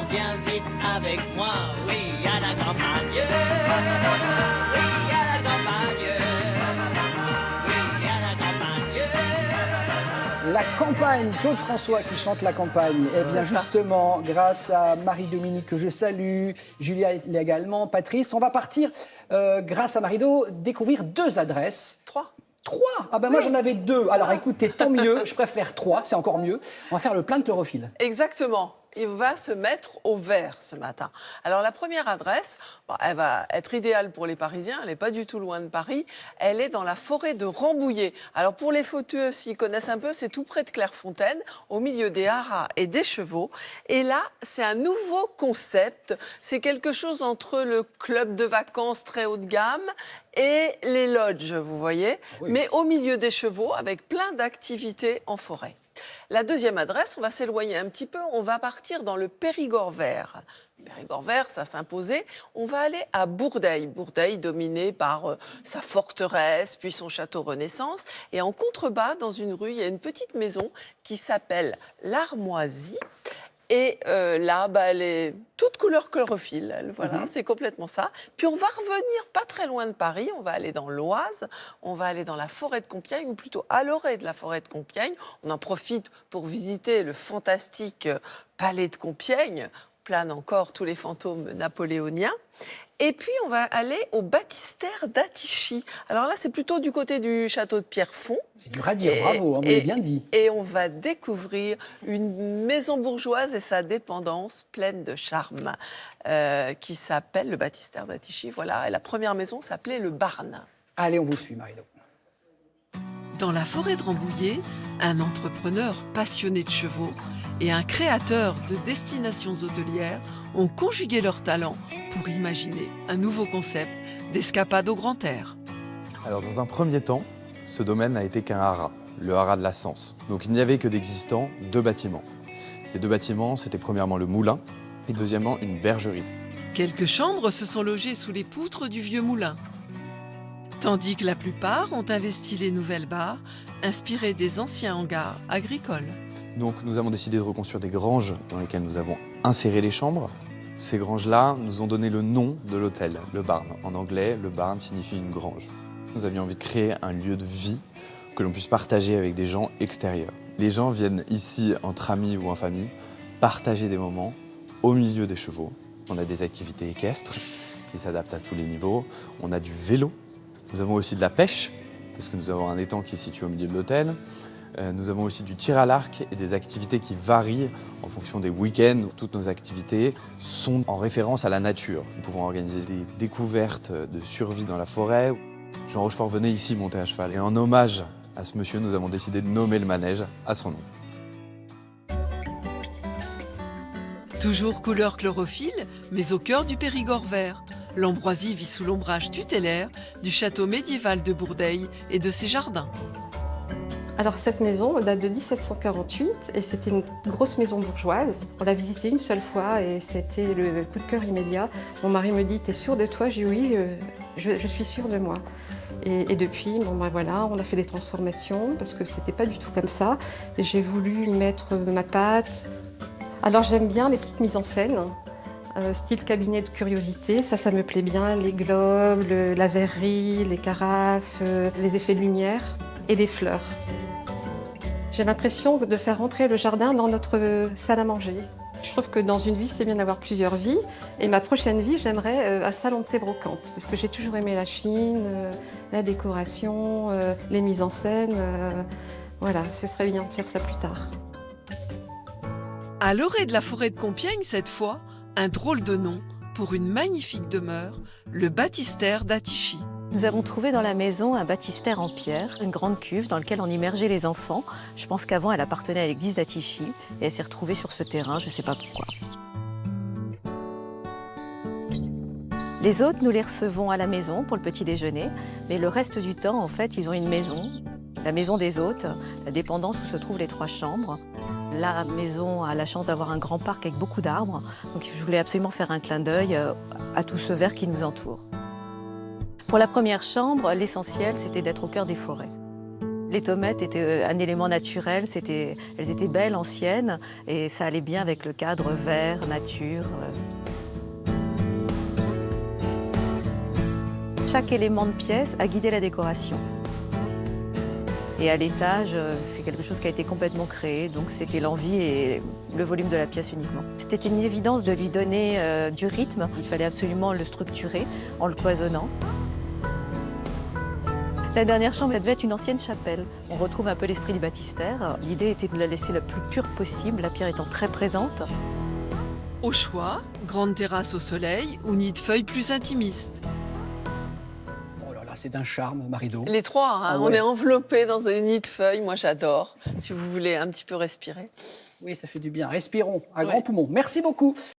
viens vite avec moi, oui, à la campagne, oui, à la campagne, oui, à la campagne. La campagne, Claude François qui chante la campagne. Eh bien justement, grâce à Marie-Dominique que je salue, Julia également, Patrice, on va partir, grâce à Marie-Do, découvrir 2 adresses. 3. 3 ? Ah ben moi j'en avais 2. Alors écoutez, tant mieux, je préfère 3, c'est encore mieux. On va faire le plein de chlorophylle. Exactement. Il va se mettre au vert ce matin. Alors la première adresse, elle va être idéale pour les Parisiens, elle n'est pas du tout loin de Paris, elle est dans la forêt de Rambouillet. Alors pour les fauteux, s'ils connaissent un peu, c'est tout près de Clairefontaine, au milieu des haras et des chevaux. Et là, c'est un nouveau concept, c'est quelque chose entre le club de vacances très haut de gamme et les lodges, vous voyez, oui. mais au milieu des chevaux avec plein d'activités en forêt. La deuxième adresse, on va s'éloigner un petit peu, on va partir dans le Périgord vert. Périgord vert, ça s'imposait. On va aller à Bourdeil. Bourdeil dominé par sa forteresse, puis son château Renaissance. Et en contrebas, dans une rue, il y a une petite maison qui s'appelle l'Armoisie. Et là, elle est toute couleur chlorophylle. Voilà, c'est complètement ça. Puis on va revenir pas très loin de Paris. On va aller dans l'Oise. On va aller dans la forêt de Compiègne, ou plutôt à l'orée de la forêt de Compiègne. On en profite pour visiter le fantastique palais de Compiègne. Planent encore tous les fantômes napoléoniens. Et puis, on va aller au baptistère d'Attichy. Alors là, c'est plutôt du côté du château de Pierrefonds. C'est dur à dire, bravo, vous l'avez bien dit. Et on va découvrir une maison bourgeoise et sa dépendance pleine de charme qui s'appelle le baptistère d'Attichy. Voilà, et la première maison s'appelait le Barn. Allez, on vous suit, Marie-Do. Dans la forêt de Rambouillet, un entrepreneur passionné de chevaux et un créateur de destinations hôtelières ont conjugué leurs talents pour imaginer un nouveau concept d'escapade au grand air. Alors dans un premier temps, ce domaine n'a été qu'un haras, le haras de la Sens. Donc il n'y avait que d'existants 2 bâtiments. Ces 2 bâtiments, c'était premièrement le moulin et deuxièmement une bergerie. Quelques chambres se sont logées sous les poutres du vieux moulin, tandis que la plupart ont investi les nouvelles barres inspirées des anciens hangars agricoles. Donc nous avons décidé de reconstruire des granges dans lesquelles nous avons inséré les chambres. Ces granges-là nous ont donné le nom de l'hôtel, le Barn. En anglais, le Barn signifie une grange. Nous avions envie de créer un lieu de vie que l'on puisse partager avec des gens extérieurs. Les gens viennent ici entre amis ou en famille, partager des moments au milieu des chevaux. On a des activités équestres qui s'adaptent à tous les niveaux. On a du vélo. Nous avons aussi de la pêche, parce que nous avons un étang qui est situé au milieu de l'hôtel. Nous avons aussi du tir à l'arc et des activités qui varient en fonction des week-ends. Toutes nos activités sont en référence à la nature. Nous pouvons organiser des découvertes de survie dans la forêt. Jean Rochefort venait ici monter à cheval. Et en hommage à ce monsieur, nous avons décidé de nommer le manège à son nom. Toujours couleur chlorophylle, mais au cœur du Périgord vert. L'Ambroisie vit sous l'ombrage tutélaire du château médiéval de Bourdeil et de ses jardins. Alors cette maison date de 1748 et c'était une grosse maison bourgeoise. On l'a visitée une seule fois et c'était le coup de cœur immédiat. Mon mari me dit « T'es sûre de toi ?» Je dis « Oui, je suis sûre de moi ». Et depuis, voilà, on a fait des transformations parce que c'était pas du tout comme ça. Et j'ai voulu y mettre ma patte. Alors j'aime bien les petites mises en scène. Style cabinet de curiosité, ça me plaît bien, les globes, la verrerie, les carafes, les effets de lumière et les fleurs. J'ai l'impression de faire rentrer le jardin dans notre salle à manger. Je trouve que dans une vie, c'est bien d'avoir plusieurs vies. Et ma prochaine vie, j'aimerais un salon de thé brocante, parce que j'ai toujours aimé la Chine, la décoration, les mises en scène. Voilà, ce serait bien de faire ça plus tard. À l'orée de la forêt de Compiègne, cette fois, un drôle de nom pour une magnifique demeure, le baptistère d'Attichy. Nous avons trouvé dans la maison un baptistère en pierre, une grande cuve dans laquelle on immergeait les enfants. Je pense qu'avant, elle appartenait à l'église d'Attichy et elle s'est retrouvée sur ce terrain, je ne sais pas pourquoi. Les hôtes, nous les recevons à la maison pour le petit déjeuner, mais le reste du temps, en fait, ils ont une maison. La maison des hôtes, la dépendance où se trouvent les 3 chambres. La maison a la chance d'avoir un grand parc avec beaucoup d'arbres, donc je voulais absolument faire un clin d'œil à tout ce vert qui nous entoure. Pour la première chambre, l'essentiel, c'était d'être au cœur des forêts. Les tomates étaient un élément naturel, elles étaient belles, anciennes, et ça allait bien avec le cadre vert, nature. Chaque élément de pièce a guidé la décoration. Et à l'étage, c'est quelque chose qui a été complètement créé, donc c'était l'envie et le volume de la pièce uniquement. C'était une évidence de lui donner du rythme, il fallait absolument le structurer en le cloisonnant. La dernière chambre, ça devait être une ancienne chapelle. On retrouve un peu l'esprit du baptistère. L'idée était de la laisser la plus pure possible, la pierre étant très présente. Au choix, grande terrasse au soleil ou nid de feuilles plus intimiste. Oh là là, c'est d'un charme, Marido. Les trois, hein, Ah on ouais. est enveloppés dans un nid de feuilles. Moi, j'adore. Si vous voulez un petit peu respirer. Oui, ça fait du bien. Respirons à Ouais. grands poumons. Merci beaucoup.